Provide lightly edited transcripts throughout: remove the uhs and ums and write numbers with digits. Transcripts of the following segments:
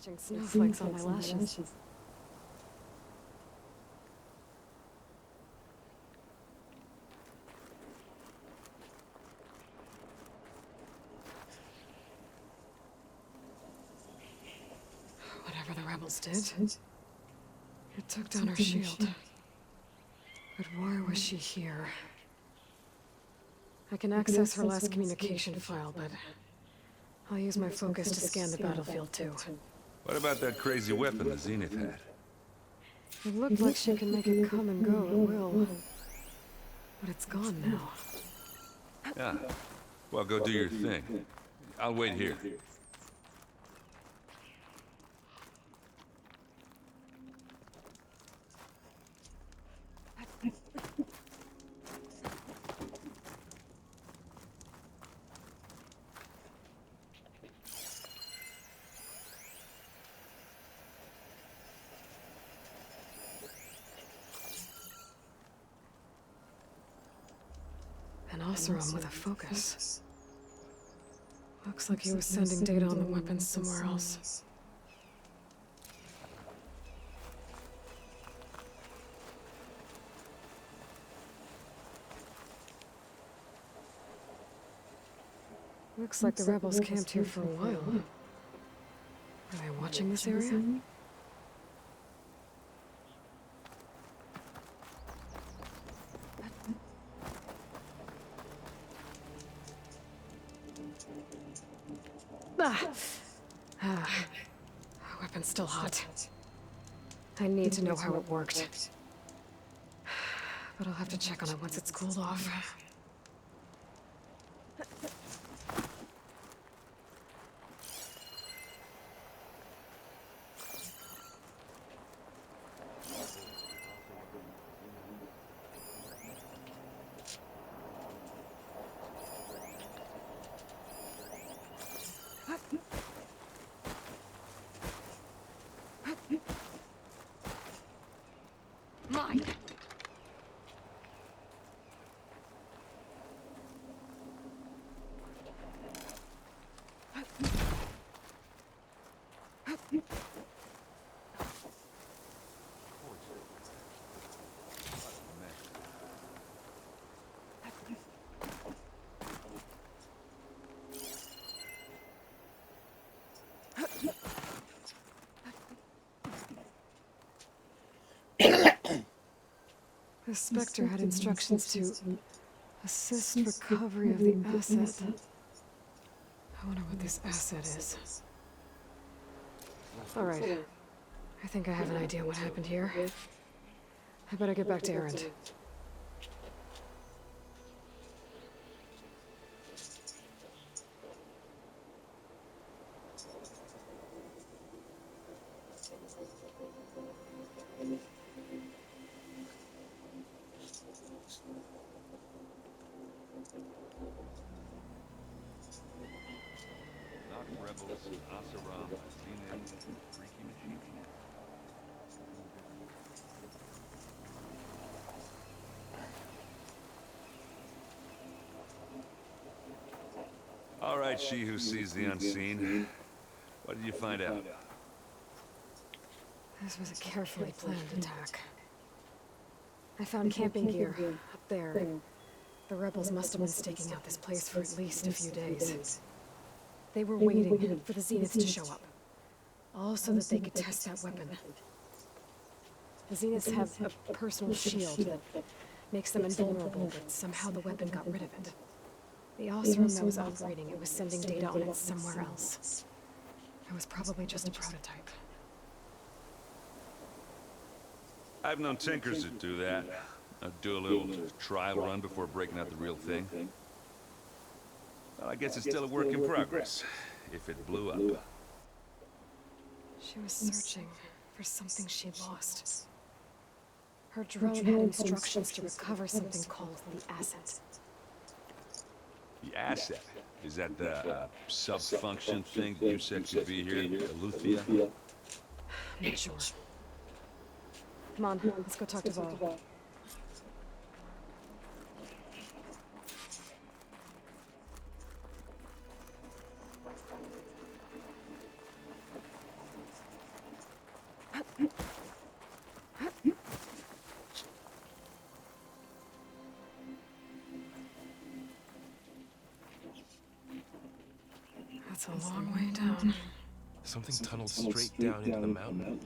catching snowflakes on my lashes. Whatever the rebels did, it took down her shield. But why was she here? I can access her last communication file, but I'll use my focus to scan the battlefield too. What about that crazy weapon the Zenith had? It looked like she can make it come and go at will. But it's gone now. Yeah. Well, go do your thing. I'll wait here. An Oseram with a focus. Looks like he was sending data on the weapons somewhere else. Looks like the rebels camped here for a while. Are they watching this area? Weapon's still hot. I need to know how it worked. But I'll have to check on it once it's cooled off. Mine! The Spectre had instructions to assist recovery of the asset. I wonder what this asset is. Alright. I think I have an idea what happened here. I better get back to Erend. Rebels, Oseram, Zenith, freaky machine. All right, she who sees the unseen. What did you find out? This was a carefully planned attack. I found camping gear up there. The rebels must have been staking out this place for at least a few days. They were waiting for the Zeniths to show up, all so that they could test that weapon. The Zeniths have a personal shield that makes them invulnerable, but somehow the weapon got rid of it. The Oseram that was operating it was sending data on it somewhere else. It was probably just a prototype. I've known tinkers that do that. I'd do a little trial run before breaking out the real thing. Well, I guess it's still a work in progress, if it blew up. She was searching for something she lost. Her drone had instructions to recover something called the asset. The asset? Is that the sub-function thing that you said could be here, Luthia? I'm not sure. Come on, let's go talk to Val. That's a long way down. Something tunneled straight down into the mountain.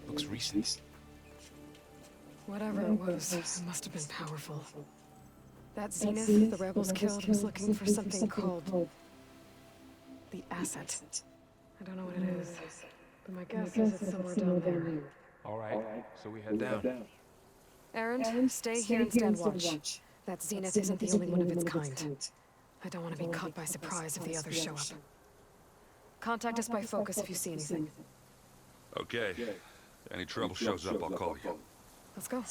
Looks recent. Whatever it was, it must have been powerful. That Zenith the rebels killed was looking for something called the asset. I don't know what it is, but my guess is it's somewhere down there. All right, so we head down. Erend, stay here and stand watch. That Zenith isn't the only one of its kind. I don't want to be caught by surprise if the others show up. Contact us by focus if you see anything. Okay. Any trouble shows up, I'll call you. Let's go.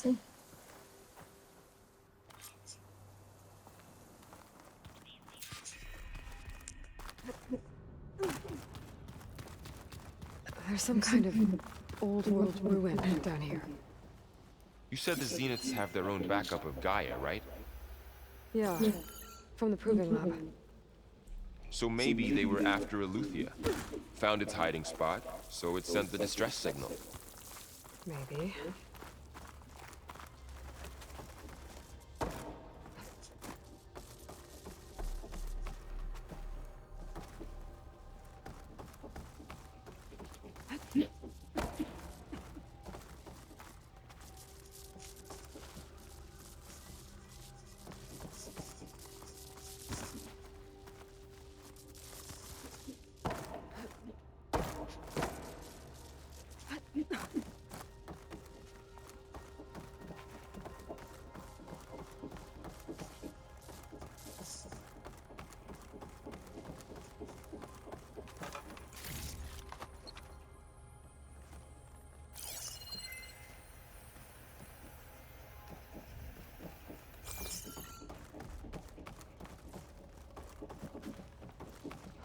There's some kind of old world ruin down here. You said the Zeniths have their own backup of Gaia, right? Yeah, from the Proving Lab. So maybe they were after Eleuthia. Found its hiding spot, so it sent the distress signal. Maybe.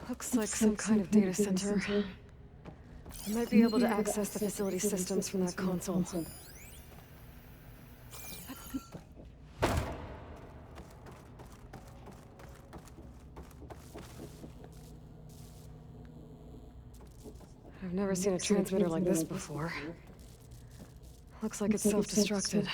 Looks like some kind of data center. I might be able to access the facility systems from that console. I've never seen a transmitter like this before. Looks like it's self-destructed.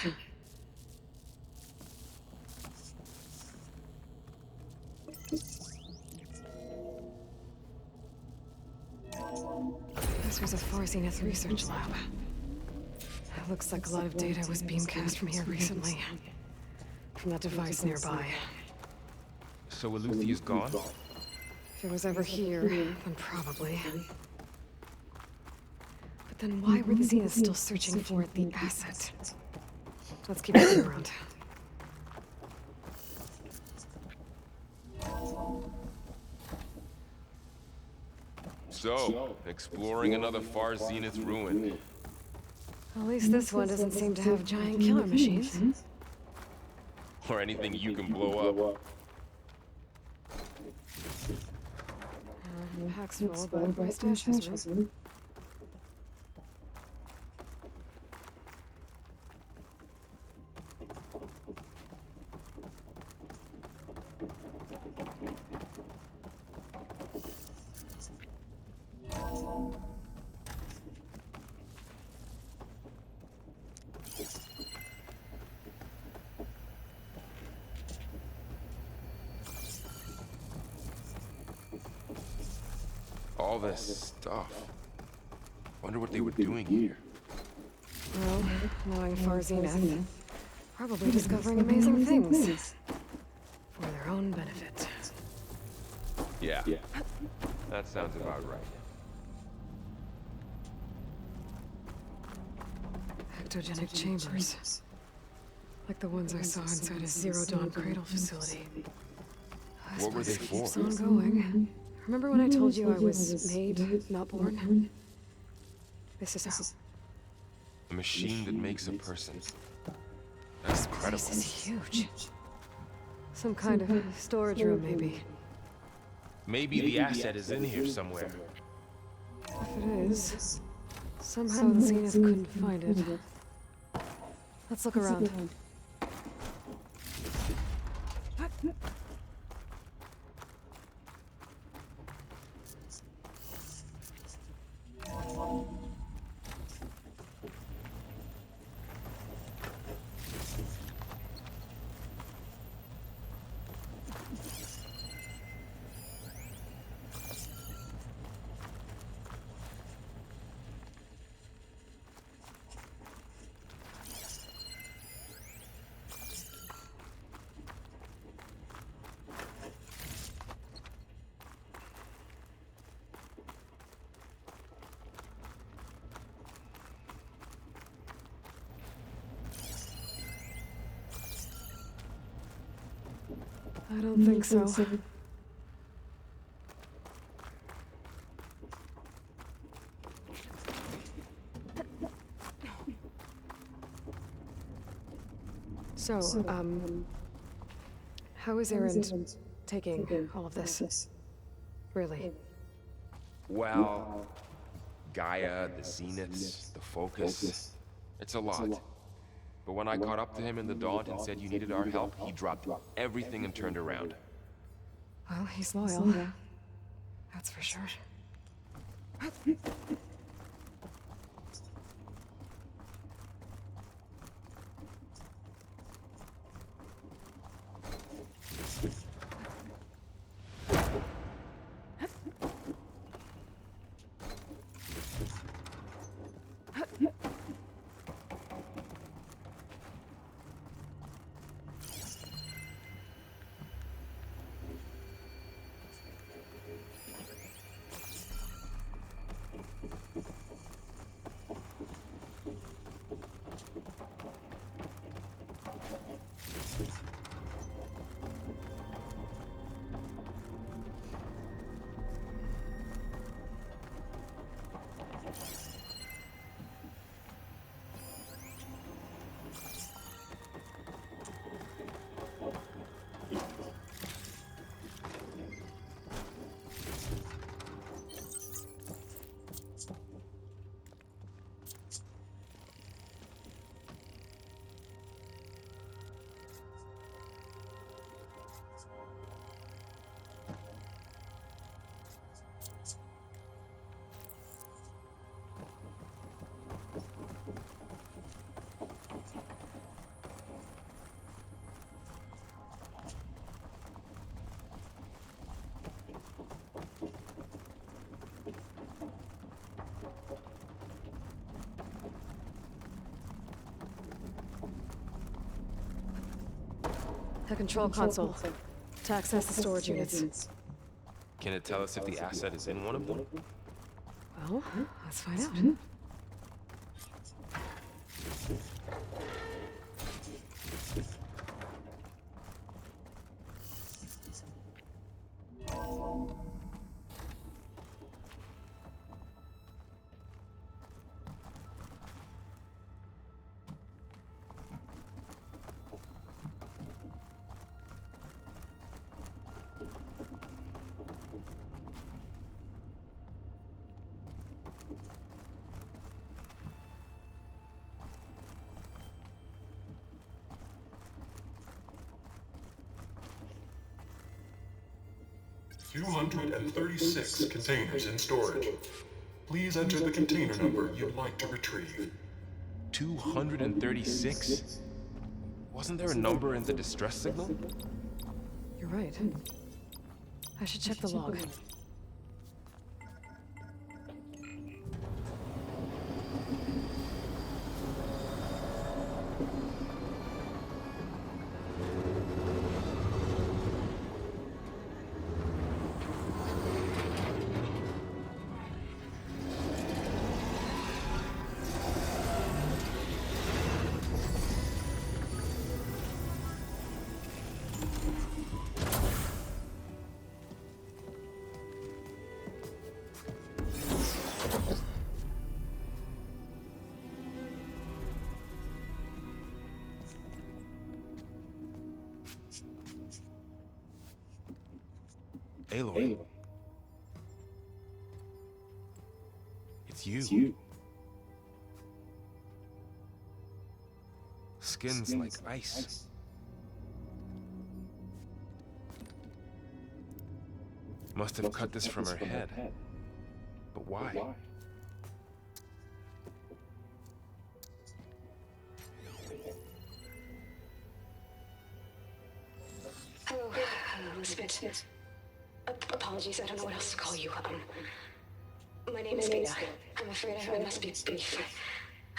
This was a Far Zenith research lab. It looks like a lot of data was beamcast from here recently. From that device nearby. So Eleuthia's gone? If it was ever here, then probably. But then why were the Zeniths still searching for the asset? Let's keep looking around. So, exploring another Far Zenith ruin. At least this one doesn't seem to have giant killer machines. Or anything you can blow up. Packs full, but my stash has room. All this stuff. Wonder what they were doing here. Well, knowing Far Zenith, probably discovering amazing things. For their own benefit. Yeah. That sounds about right. Ectogenic chambers. Like the ones I saw inside a Zero Dawn cradle facility. What were they for? Keeps on going. Remember when I told you I was made, not born? This is how. A machine that makes a person. That's incredible. This is huge. Some kind of storage room, maybe. Maybe the asset is in here somewhere. If it is, somehow the Zenith couldn't find it. Let's look around. I don't think so. So, how is Erend taking all of this? Really? Well, Gaia, the Zeniths, the Focus. It's a lot. But when I caught up to him in the Daunt and said you needed our help, he dropped everything and turned around. Well, he's loyal. That's for sure. The control console. To access the storage units. Can it tell us if the asset is in one of them? Well, let's find out. $236 containers in storage. Please enter the container number you'd like to retrieve. 236? Wasn't there a number in the distress signal? You're right. I should check the log. Aloy. It's you. Skin's like ice. Must have cut this from her head. But why? Hello, Elizabeth. Apologies, I don't know what else to call you. My name is Beta. I'm afraid I must be brief.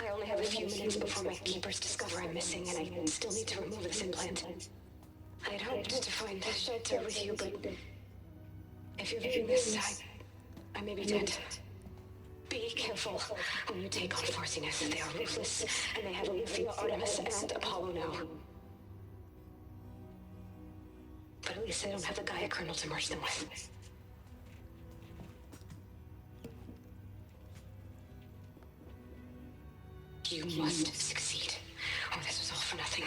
I only have a few minutes before my keepers discover I'm missing, and I still need to remove this implant. I had hoped to find shelter with you, but if you're viewing this, I may be dead. Be careful when you take on Farsiness. They are ruthless, and they have Alethea, Artemis, and Apollo now. But least they don't have the Gaia kernel to merge them with. You must succeed, or this was all for nothing.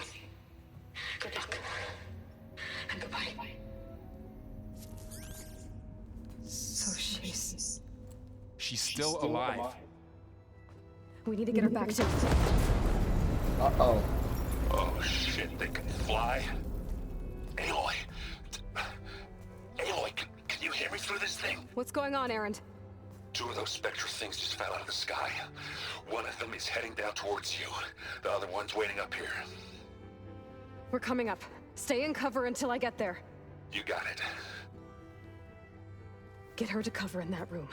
Good luck. And goodbye. So she's... She's still alive. We need to get her back to... Uh-oh. Oh shit, they can fly? Aloy! Aloy, can you hear me through this thing? What's going on, Erend? 2 of those spectral things just fell out of the sky. One of them is heading down towards you. The other one's waiting up here. We're coming up. Stay in cover until I get there. You got it. Get her to cover in that room.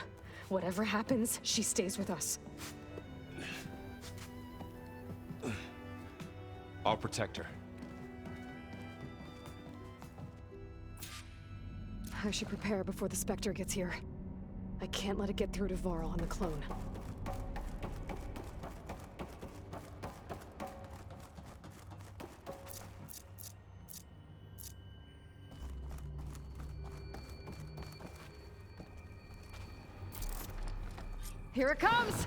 Whatever happens, she stays with us. I'll protect her. I should prepare before the Spectre gets here. I can't let it get through to Varl and the clone. Here it comes!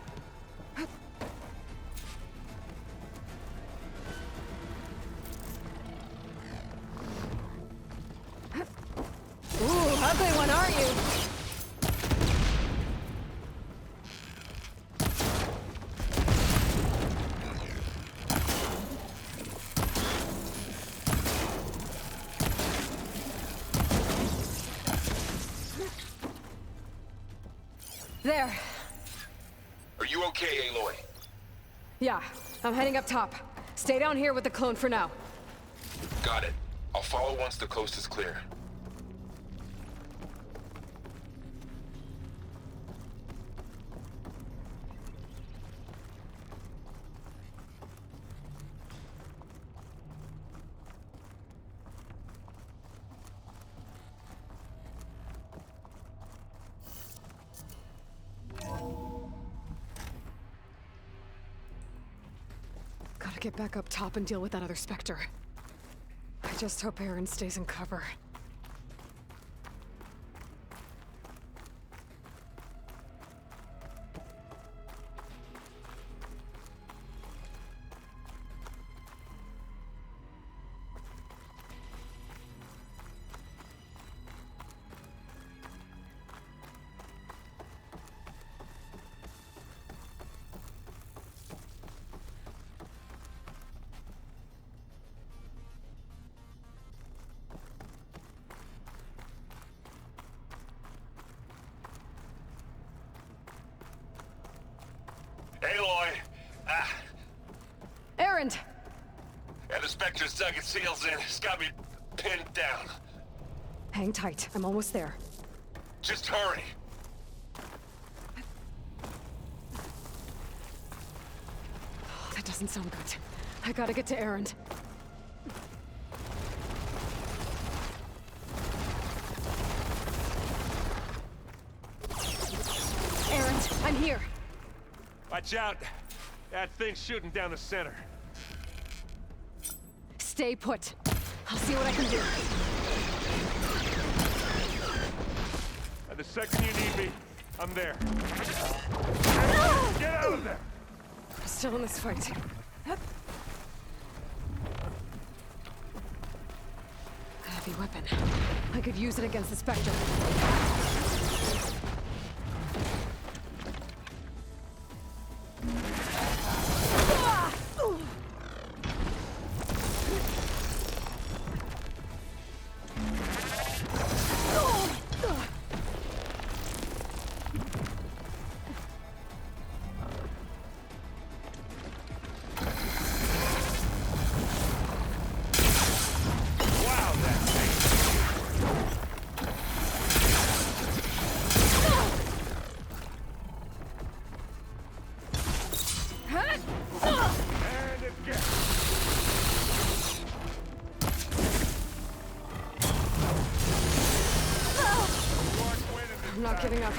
Ooh, ugly one, are you? There. Are you okay, Aloy? Yeah, I'm heading up top. Stay down here with the clone for now. Got it. I'll follow once the coast is clear. Gotta get back up top and deal with that other Spectre. I just hope Aaron stays in cover. Aloy! Aaron! Yeah, the Spectre's dug its heels in. It's got me pinned down. Hang tight, I'm almost there. Just hurry. That doesn't sound good. I gotta get to Aaron. Aaron, I'm here. Watch out. That thing's shooting down the center. Stay put. I'll see what I can do. And the second you need me, I'm there. Get out of there! I'm still in this fight. A heavy weapon. I could use it against the Spectre. I'm not giving up.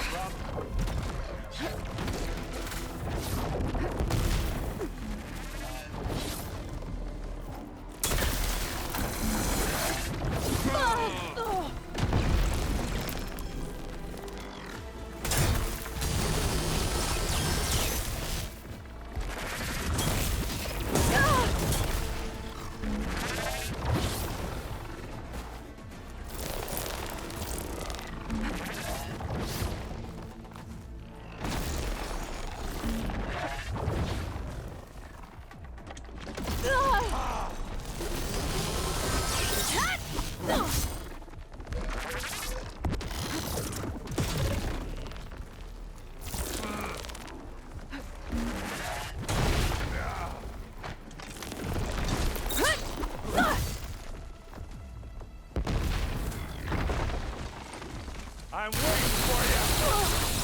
I'm waiting for you!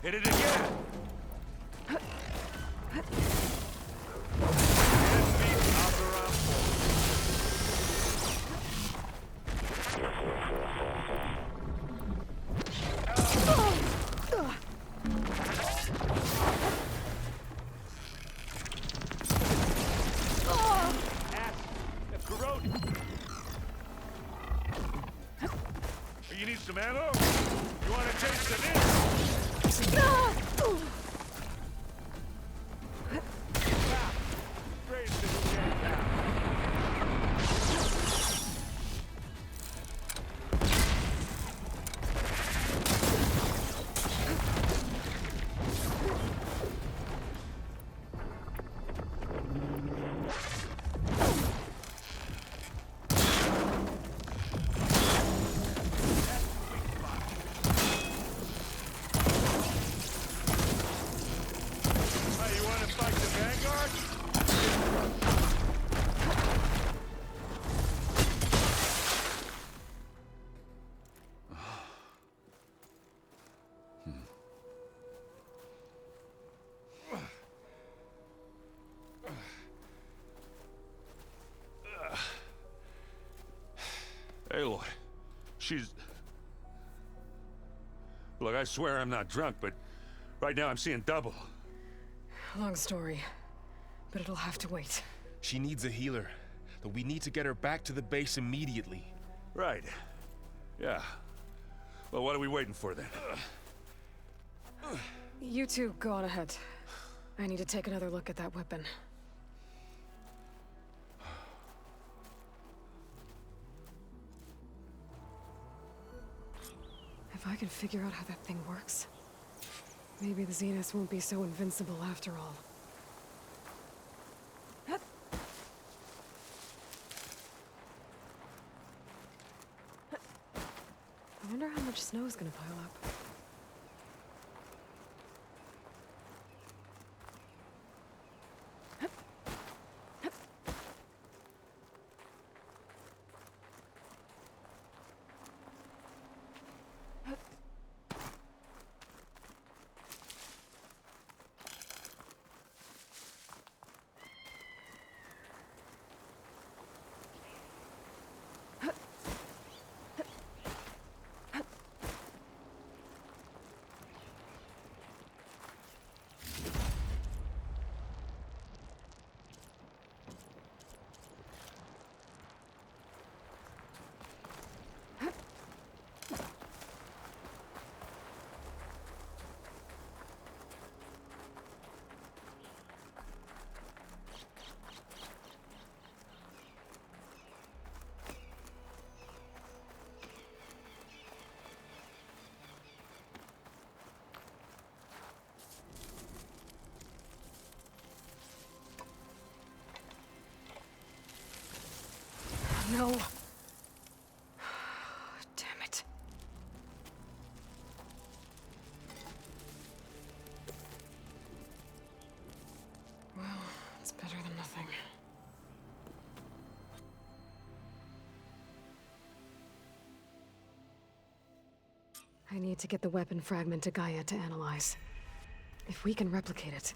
Hit it again! You need some ammo? You want to taste the needle? Raise this shit down. Aloy, she's... Look, I swear I'm not drunk, but right now I'm seeing double. Long story, but it'll have to wait. She needs a healer, but we need to get her back to the base immediately. Right. Yeah. Well, what are we waiting for then? You two go on ahead. I need to take another look at that weapon. If I can figure out how that thing works, maybe the Zeniths won't be so invincible after all. I wonder how much snow is gonna pile up. No. Damn it. Well, it's better than nothing. I need to get the weapon fragment to Gaia to analyze. If we can replicate it,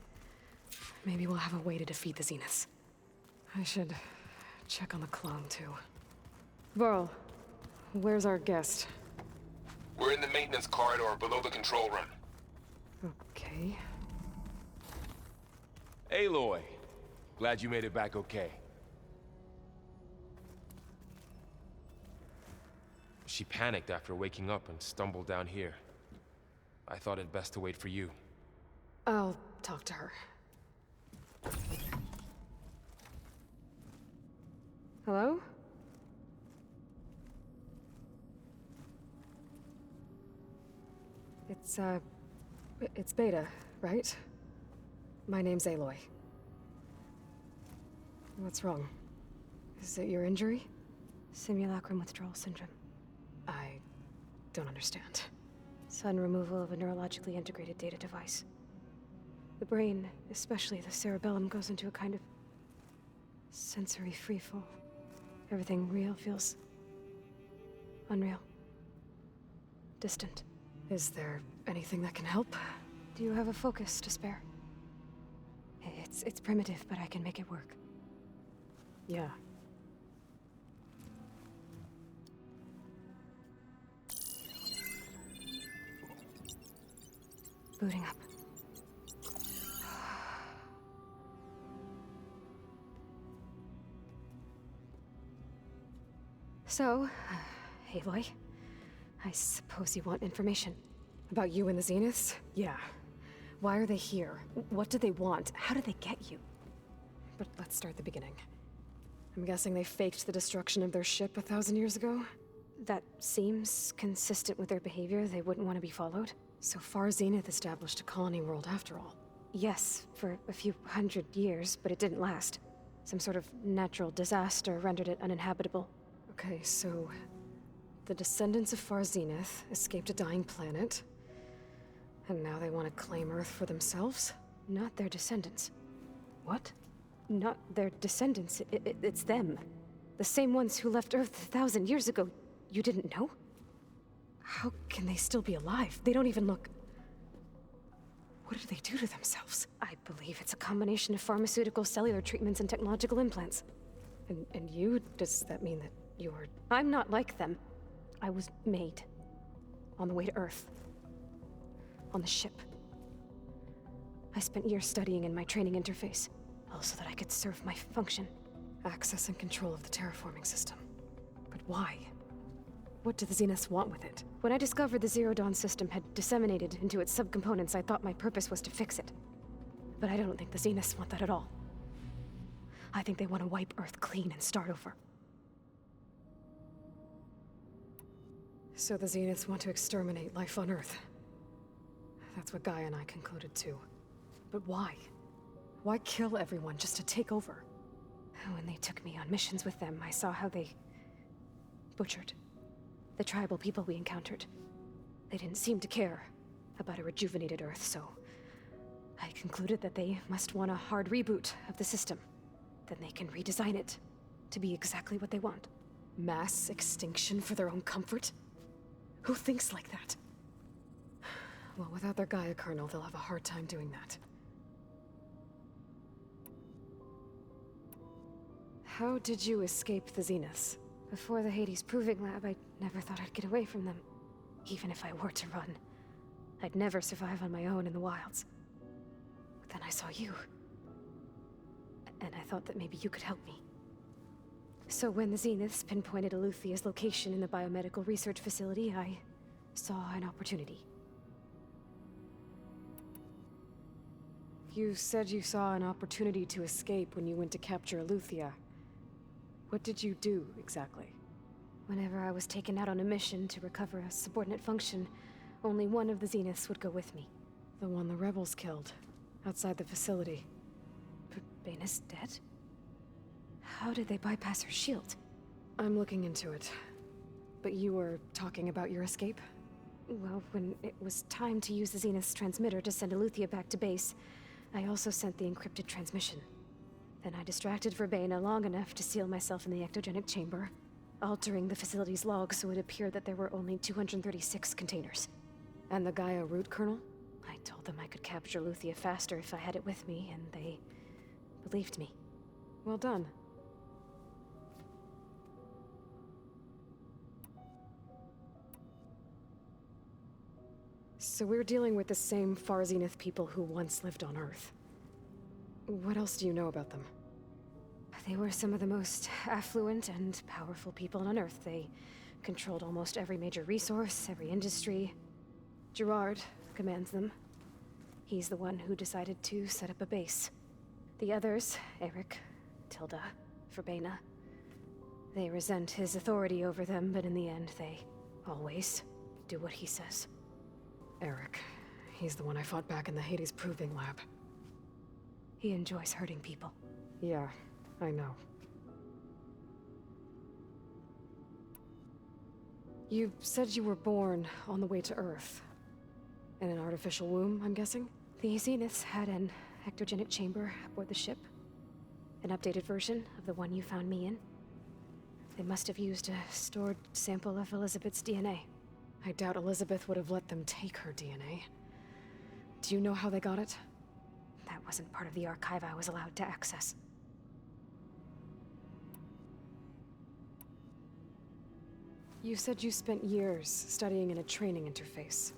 maybe we'll have a way to defeat the Zeniths. I should check on the clone, too. Varl, where's our guest? We're in the maintenance corridor below the control room. Okay. Aloy, glad you made it back okay. She panicked after waking up and stumbled down here. I thought it best to wait for you. I'll talk to her. Hello? It's Beta, right? My name's Aloy. What's wrong? Is it your injury? Simulacrum withdrawal syndrome. I don't understand. Sudden removal of a neurologically integrated data device. The brain, especially the cerebellum, goes into a kind of sensory freefall. Everything real feels Unreal. Distant. Is there anything that can help? Do you have a focus to spare? It's primitive, but I can make it work. Yeah. Booting up. So, Aloy, I suppose you want information. About you and the Zeniths? Yeah. Why are they here? What do they want? How did they get you? But let's start the beginning. I'm guessing they faked the destruction of their ship 1,000 years ago? That seems consistent with their behavior. They wouldn't want to be followed. So far, Zenith established a colony world after all. Yes, for a few hundred years, but it didn't last. Some sort of natural disaster rendered it uninhabitable. Okay, so the descendants of Far Zenith escaped a dying planet, and now they want to claim Earth for themselves? Not their descendants. What? Not their descendants. It's them. The same ones who left Earth 1,000 years ago. You didn't know? How can they still be alive? They don't even look... What did they do to themselves? I believe it's a combination of pharmaceutical, cellular treatments, and technological implants. And you? Does that mean that you're... I'm not like them. I was made. On the way to Earth. On the ship. I spent years studying in my training interface, all so that I could serve my function. Access and control of the terraforming system. But why? What do the Zeniths want with it? When I discovered the Zero Dawn system had disseminated into its subcomponents, I thought my purpose was to fix it. But I don't think the Zeniths want that at all. I think they want to wipe Earth clean and start over. So the Zeniths want to exterminate life on Earth. That's what Gaia and I concluded too. But why? Why kill everyone just to take over? When they took me on missions with them, I saw how they butchered the tribal people we encountered. They didn't seem to care about a rejuvenated Earth, so I concluded that they must want a hard reboot of the system. Then they can redesign it to be exactly what they want. Mass extinction for their own comfort? Who thinks like that? Well, without their Gaia kernel, they'll have a hard time doing that. How did you escape the Zeniths? Before the Hades Proving Lab, I never thought I'd get away from them. Even if I were to run, I'd never survive on my own in the wilds. But then I saw you. And I thought that maybe you could help me. So when the Zeniths pinpointed Eluthia's location in the biomedical research facility, I saw an opportunity. You said you saw an opportunity to escape when you went to capture Eluthia. What did you do, exactly? Whenever I was taken out on a mission to recover a subordinate function, only one of the Zeniths would go with me. The one the rebels killed, outside the facility. But Baina's dead? How did they bypass her shield? I'm looking into it. But you were talking about your escape? Well, when it was time to use the Zenith's transmitter to send Eluthia back to base, I also sent the encrypted transmission. Then I distracted Verbena long enough to seal myself in the ectogenic chamber, altering the facility's logs so it appeared that there were only 236 containers. And the Gaia root kernel? I told them I could capture Luthia faster if I had it with me, and they believed me. Well done. So we're dealing with the same Far Zenith people who once lived on Earth. What else do you know about them? They were some of the most affluent and powerful people on Earth. They controlled almost every major resource, every industry. Gerard commands them. He's the one who decided to set up a base. The others, Eric, Tilda, Verbena, they resent his authority over them, but in the end, they always do what he says. Eric. He's the one I fought back in the Hades Proving Lab. He enjoys hurting people. Yeah, I know. You said you were born on the way to Earth. In an artificial womb, I'm guessing? The Zeniths had an ectogenic chamber aboard the ship. An updated version of the one you found me in. They must have used a stored sample of Elizabeth's DNA. I doubt Elizabeth would have let them take her DNA. Do you know how they got it? That wasn't part of the archive I was allowed to access. You said you spent years studying in a training interface.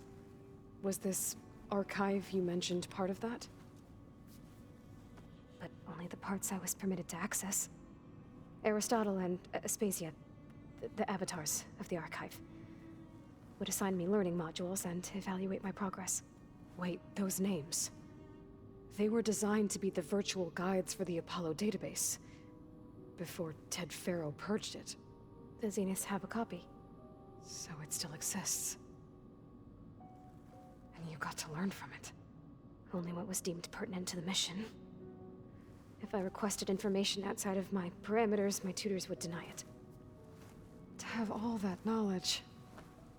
Was this archive you mentioned part of that? But only the parts I was permitted to access. Aristotle and Aspasia, the avatars of the archive, would assign me learning modules and evaluate my progress. Wait, those names. They were designed to be the virtual guides for the Apollo database, before Ted Faro purged it. The Zeniths have a copy. So it still exists. And you got to learn from it. Only what was deemed pertinent to the mission. If I requested information outside of my parameters, my tutors would deny it. To have all that knowledge,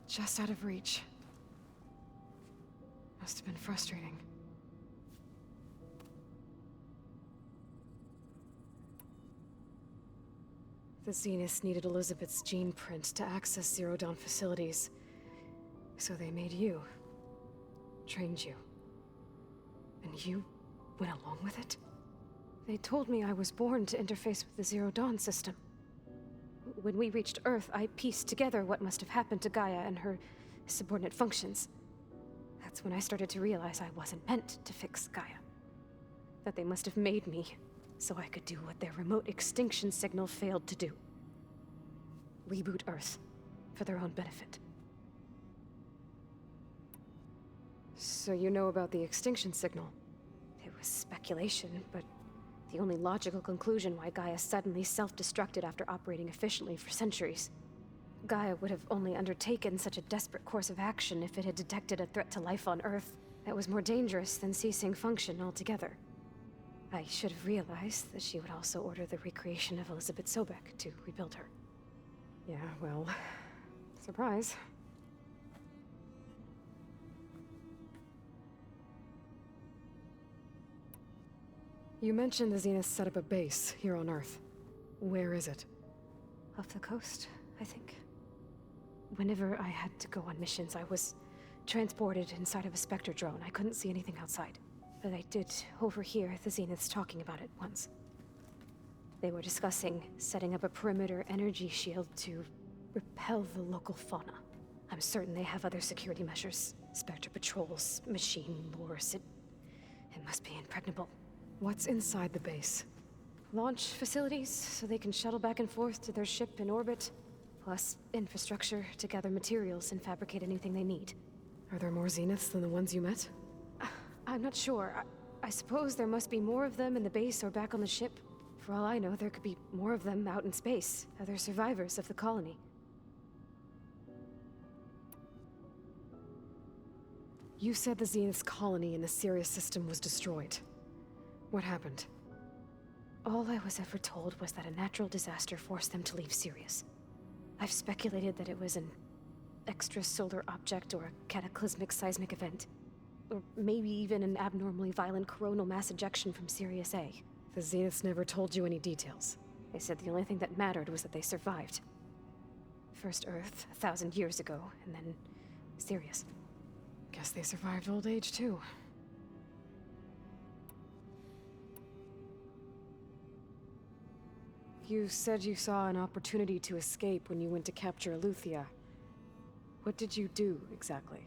just out of reach. Must have been frustrating. The Zeniths needed Elizabeth's gene print to access Zero Dawn facilities. So they made you. Trained you. And you went along with it? They told me I was born to interface with the Zero Dawn system. When we reached Earth, I pieced together what must have happened to Gaia and her subordinate functions. That's when I started to realize I wasn't meant to fix Gaia. That they must have made me so I could do what their remote extinction signal failed to do. Reboot Earth for their own benefit. So you know about the extinction signal? It was speculation, but the only logical conclusion why Gaia suddenly self-destructed after operating efficiently for centuries. Gaia would have only undertaken such a desperate course of action if it had detected a threat to life on Earth that was more dangerous than ceasing function altogether. I should have realized that she would also order the recreation of Elizabeth Sobek to rebuild her. Yeah, well, surprise. You mentioned the Zeniths set up a base here on Earth. Where is it? Off the coast, I think. Whenever I had to go on missions, I was transported inside of a Spectre drone. I couldn't see anything outside. But I did overhear the Zeniths talking about it once. They were discussing setting up a perimeter energy shield to repel the local fauna. I'm certain they have other security measures. Spectre patrols, machine wars. It must be impregnable. What's inside the base? Launch facilities, so they can shuttle back and forth to their ship in orbit. Plus, infrastructure to gather materials and fabricate anything they need. Are there more Zeniths than the ones you met? I'm not sure. I suppose there must be more of them in the base or back on the ship. For all I know, there could be more of them out in space, other survivors of the colony. You said the Zenith's colony in the Sirius system was destroyed. What happened? All I was ever told was that a natural disaster forced them to leave Sirius. I've speculated that it was an extrasolar object or a cataclysmic seismic event. Or maybe even an abnormally violent coronal mass ejection from Sirius A. The Zeniths never told you any details. They said the only thing that mattered was that they survived. First Earth, 1,000 years ago, and then Sirius. Guess they survived old age, too. You said you saw an opportunity to escape when you went to capture Eleuthia. What did you do, exactly?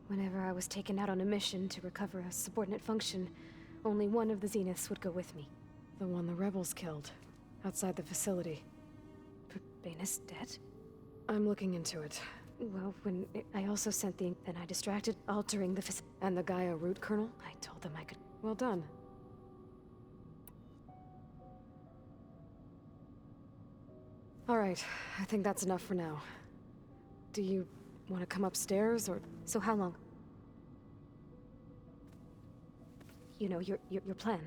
Whenever I was taken out on a mission to recover a subordinate function, only one of the Zeniths would go with me. The one the rebels killed, outside the facility. Banis dead? I'm looking into it. Well, I also sent then I distracted, altering the And the Gaia root kernel? I told them I could... Well done. Alright, I think that's enough for now. Do you want to come upstairs, or... So how long? You know, your plan.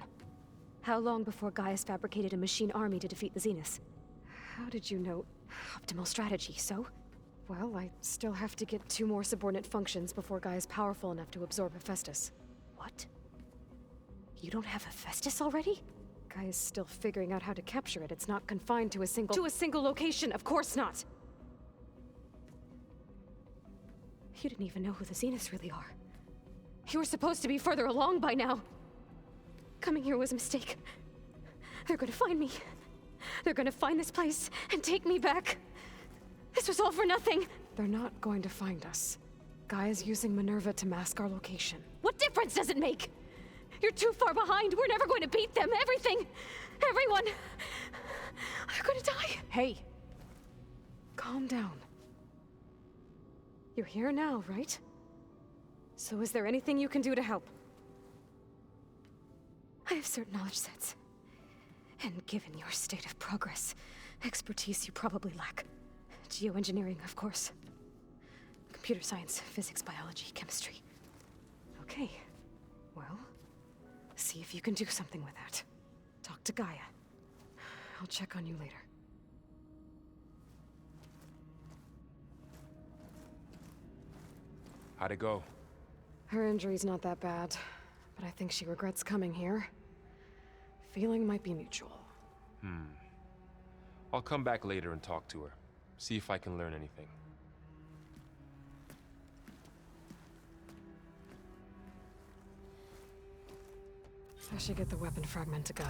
How long before Gaia's fabricated a machine army to defeat the Zeniths? How did you know? Optimal strategy, so? Well, I still have to get 2 more subordinate functions before Gaia's powerful enough to absorb Hephaestus. What? You don't have Hephaestus already? Guy is still figuring out how to capture it. It's not confined to a single location, of course not! You didn't even know who the Zeniths really are. You were supposed to be further along by now. Coming here was a mistake. They're gonna find me. They're gonna find this place and take me back. This was all for nothing. They're not going to find us. Guy is using Minerva to mask our location. What difference does it make? You're too far behind. We're never going to beat them. Everything, everyone, are gonna die. Hey, calm down. You're here now, right? So is there anything you can do to help? I have certain knowledge sets. And given your state of progress, expertise you probably lack. Geoengineering, of course. Computer science, physics, biology, chemistry. Okay, well, see if you can do something with that. Talk to Gaia. I'll check on you later. How'd it go? Her injury's not that bad, but I think she regrets coming here. Feeling might be mutual. I'll come back later and talk to her. See if I can learn anything. I should get the weapon fragment to Gaia.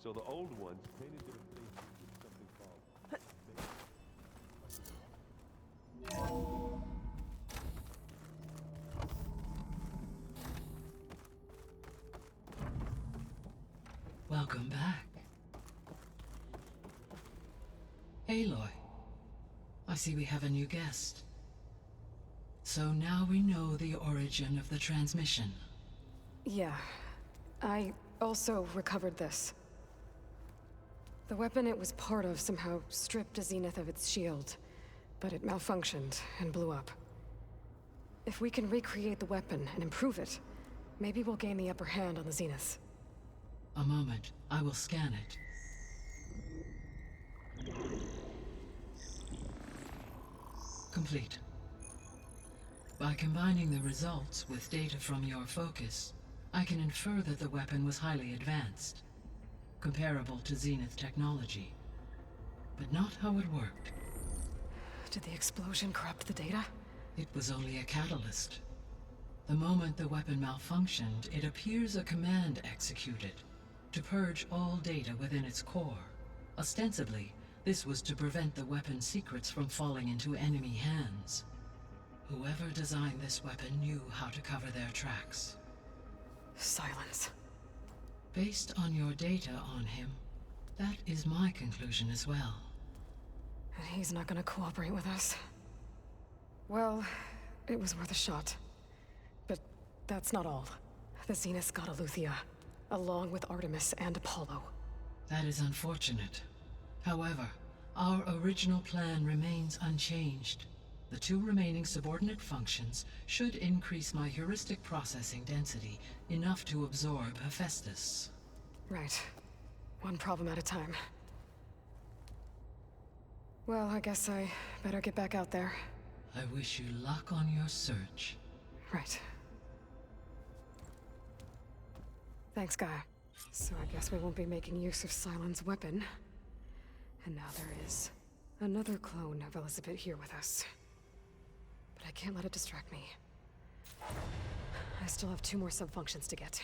So the old ones painted their faces with something called... Welcome back. Aloy, I see we have a new guest. So now we know the origin of the transmission. Yeah. I also recovered this. The weapon it was part of somehow stripped a Zenith of its shield, but it malfunctioned and blew up. If we can recreate the weapon and improve it, maybe we'll gain the upper hand on the Zeniths. A moment, I will scan it. Complete. By combining the results with data from your focus, I can infer that the weapon was highly advanced, comparable to Zenith technology, but not how it worked. Did the explosion corrupt the data? It was only a catalyst. The moment the weapon malfunctioned, it appears a command executed to purge all data within its core. Ostensibly, this was to prevent the weapon's secrets from falling into enemy hands. Whoever designed this weapon knew how to cover their tracks. Silence. Based on your data on him, that is my conclusion as well. And he's not gonna cooperate with us. Well, it was worth a shot. But that's not all. The Zeniths got Aletheia, along with Artemis and Apollo. That is unfortunate. However, our original plan remains unchanged. The two remaining subordinate functions should increase my heuristic processing density enough to absorb Hephaestus. Right. One problem at a time. Well, I guess I better get back out there. I wish you luck on your search. Right. Thanks, Gaia. So I guess we won't be making use of Cylon's weapon. And now there is another clone of Elizabeth here with us. But I can't let it distract me. I still have 2 more sub-functions to get.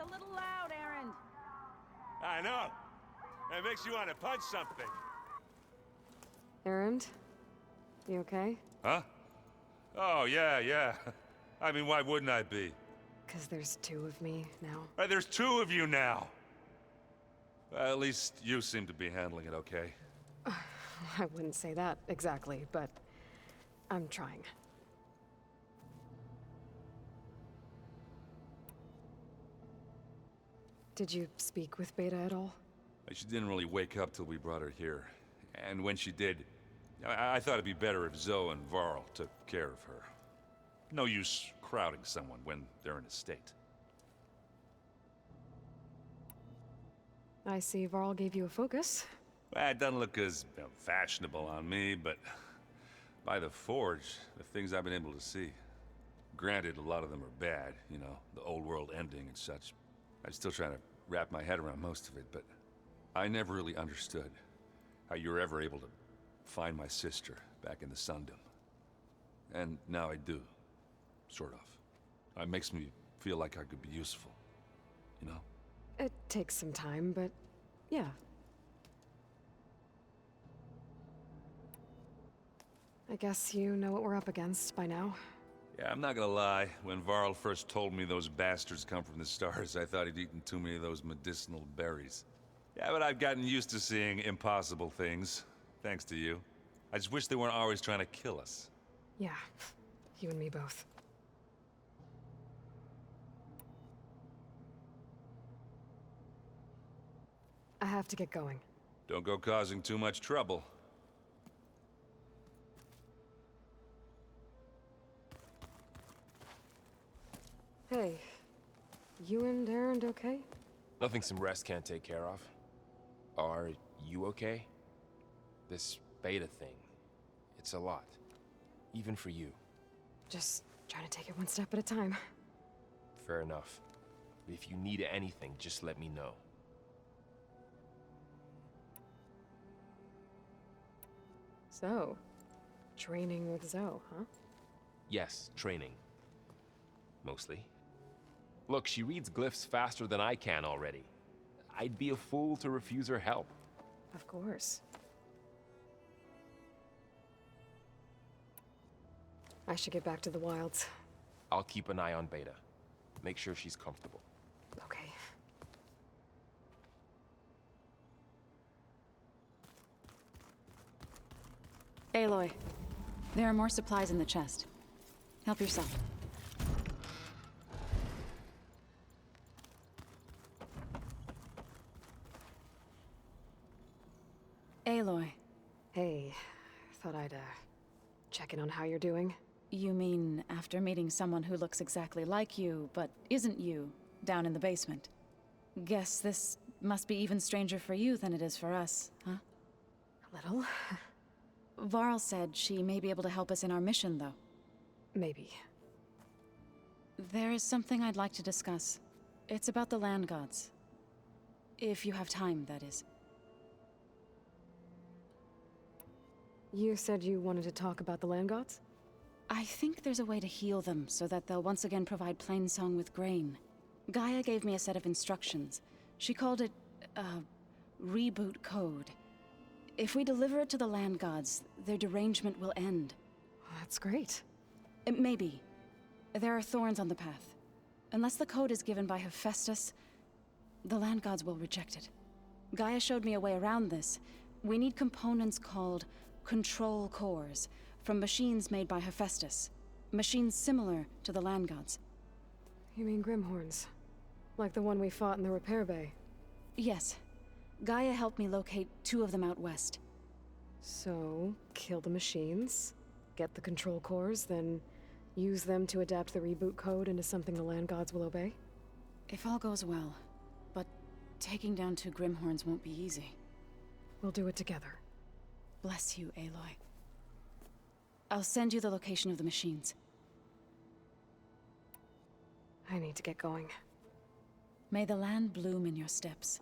a little loud, Errand. I know. That makes you want to punch something. Errand? You okay? Huh? Oh, yeah. I mean, why wouldn't I be? 'Cause there's two of me now. Right, there's two of you now. Well, at least you seem to be handling it okay. I wouldn't say that exactly, but I'm trying. Did you speak with Beta at all? She didn't really wake up till we brought her here. And when she did, I thought it'd be better if Zoe and Varl took care of her. No use crowding someone when they're in a state. I see Varl gave you a focus. Well, it doesn't look as fashionable on me, but by the Forge, the things I've been able to see. Granted, a lot of them are bad, you know, the old world ending and such. I'm still trying to wrap my head around most of it, but I never really understood how you were ever able to find my sister back in the Sundom. And now I do. Sort of. It makes me feel like I could be useful. You know? It takes some time, but yeah. I guess you know what we're up against by now. Yeah, I'm not gonna lie. When Varl first told me those bastards come from the stars, I thought he'd eaten too many of those medicinal berries. Yeah, but I've gotten used to seeing impossible things. Thanks to you. I just wish they weren't always trying to kill us. Yeah, you and me both. I have to get going. Don't go causing too much trouble. Hey, you and Errand okay? Nothing some rest can't take care of. Are you okay? This beta thing, it's a lot. Even for you. Just trying to take it one step at a time. Fair enough. If you need anything, just let me know. So, training with Zoe, huh? Yes, training. Mostly. Look, she reads glyphs faster than I can already. I'd be a fool to refuse her help. Of course. I should get back to the wilds. I'll keep an eye on Beta. Make sure she's comfortable. Okay. Aloy, there are more supplies in the chest. Help yourself. Aloy. Hey, thought I'd, check in on how you're doing. You mean after meeting someone who looks exactly like you, but isn't you, down in the basement? Guess this must be even stranger for you than it is for us, huh? A little. Varl said she may be able to help us in our mission, though. Maybe. There is something I'd like to discuss. It's about the land gods. If you have time, that is. You said you wanted to talk about the land gods? I think there's a way to heal them so that they'll once again provide Plainsong with grain. Gaia gave me a set of instructions. She called it, reboot code. If we deliver it to the land gods, their derangement will end. That's great. Maybe. There are thorns on the path. Unless the code is given by Hephaestus, the land gods will reject it. Gaia showed me a way around this. We need components called control cores from machines made by Hephaestus. Machines similar to the land gods. You mean Grimhorns? Like the one we fought in the repair bay? Yes. Gaia helped me locate 2 of them out west. So, kill the machines, get the control cores, then use them to adapt the reboot code into something the land gods will obey? If all goes well. But taking down 2 Grimhorns won't be easy. We'll do it together. Bless you, Aloy. I'll send you the location of the machines. I need to get going. May the land bloom in your steps.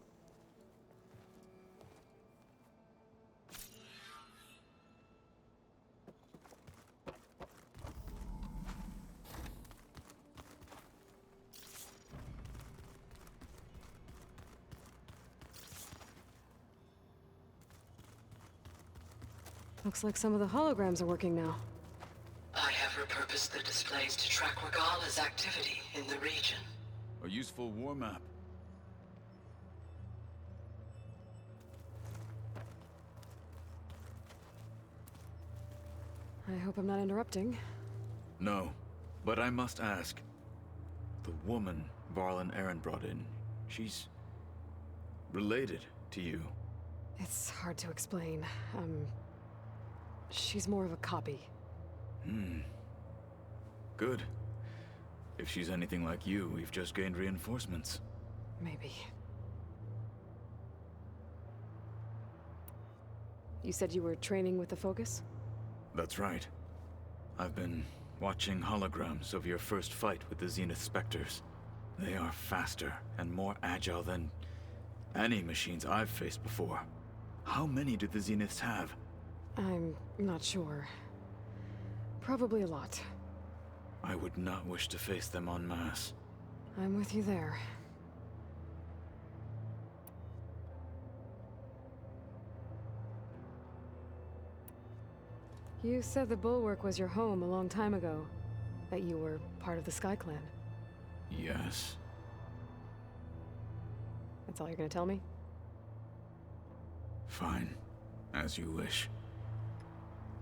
Looks like some of the holograms are working now. I have repurposed the displays to track Regala's activity in the region. A useful war map. I hope I'm not interrupting. No, but I must ask. The woman Varl and Aaron brought in, she's related to you. It's hard to explain. She's more of a copy. Good. If she's anything like you, we've just gained reinforcements. Maybe. You said you were training with the Focus? That's right. I've been watching holograms of your first fight with the Zenith Spectres. They are faster and more agile than any machines I've faced before. How many do the Zeniths have? I'm not sure. Probably a lot. I would not wish to face them en masse. I'm with you there. You said the Bulwark was your home a long time ago. That you were part of the Sky Clan. Yes. That's all you're gonna tell me? Fine. As you wish.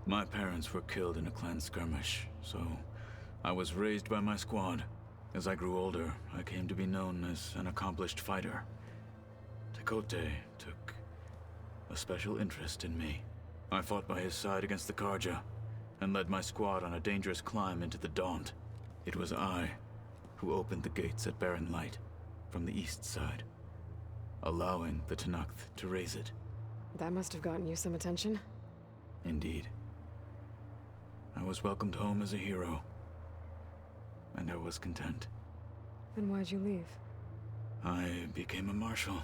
My parents were killed in a clan skirmish, so I was raised by my squad. As I grew older, I came to be known as an accomplished fighter. Tekote took a special interest in me. I fought by his side against the Karja, and led my squad on a dangerous climb into the Daunt. It was I who opened the gates at Barren Light, from the east side, allowing the Tenakth to raise it. That must have gotten you some attention. Indeed. I was welcomed home as a hero, and I was content. Then why'd you leave? I became a marshal.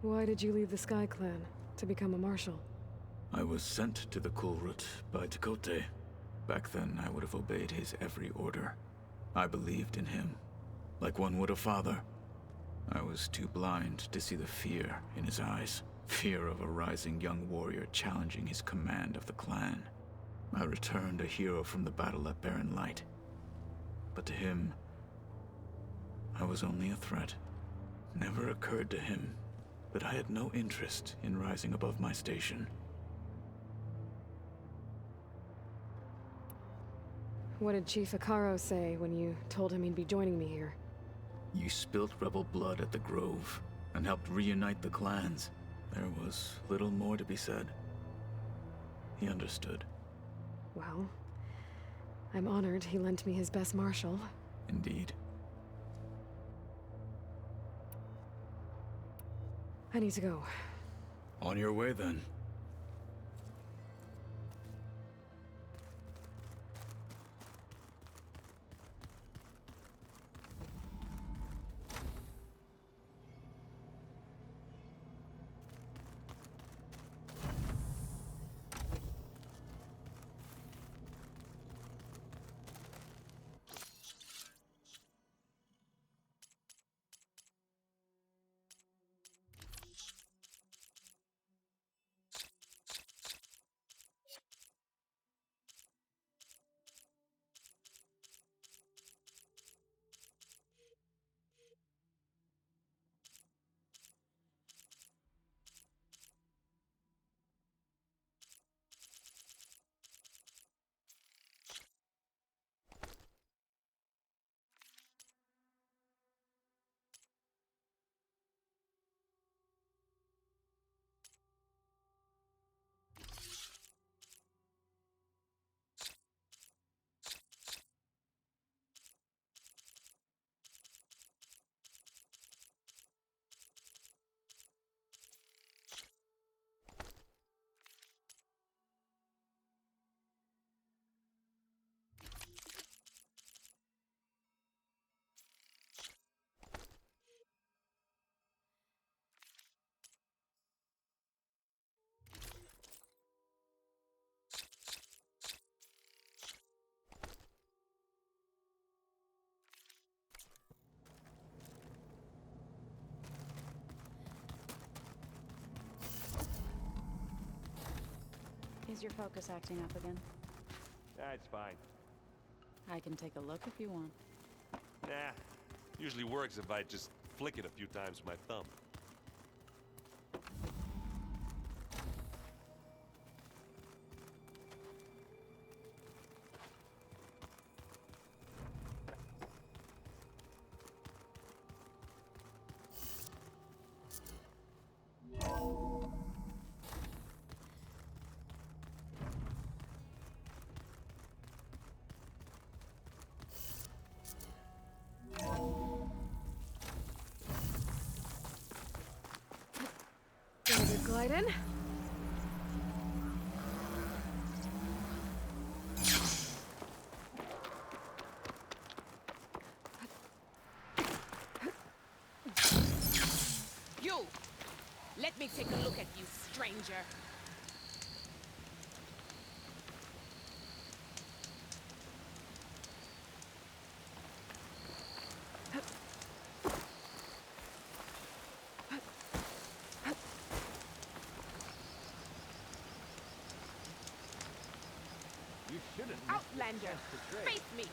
Why did you leave the Sky Clan to become a marshal? I was sent to the Kulrut by Tekote. Back then, I would have obeyed his every order. I believed in him, like one would a father. I was too blind to see the fear in his eyes. Fear of a rising young warrior challenging his command of the clan. I returned a hero from the battle at Barren Light. But to him, I was only a threat. Never occurred to him that I had no interest in rising above my station. What did Chief Akaro say when you told him he'd be joining me here? You spilt rebel blood at the Grove and helped reunite the clans. There was little more to be said. He understood. Well, I'm honored he lent me his best marshal. Indeed. I need to go. On your way, then. your focus acting up again? That's fine. I can take a look if you want. Nah. Usually works if I just flick it a few times with my thumb. Glide in. You! Let me take a look at you, stranger. You shouldn't. Outlander, face me!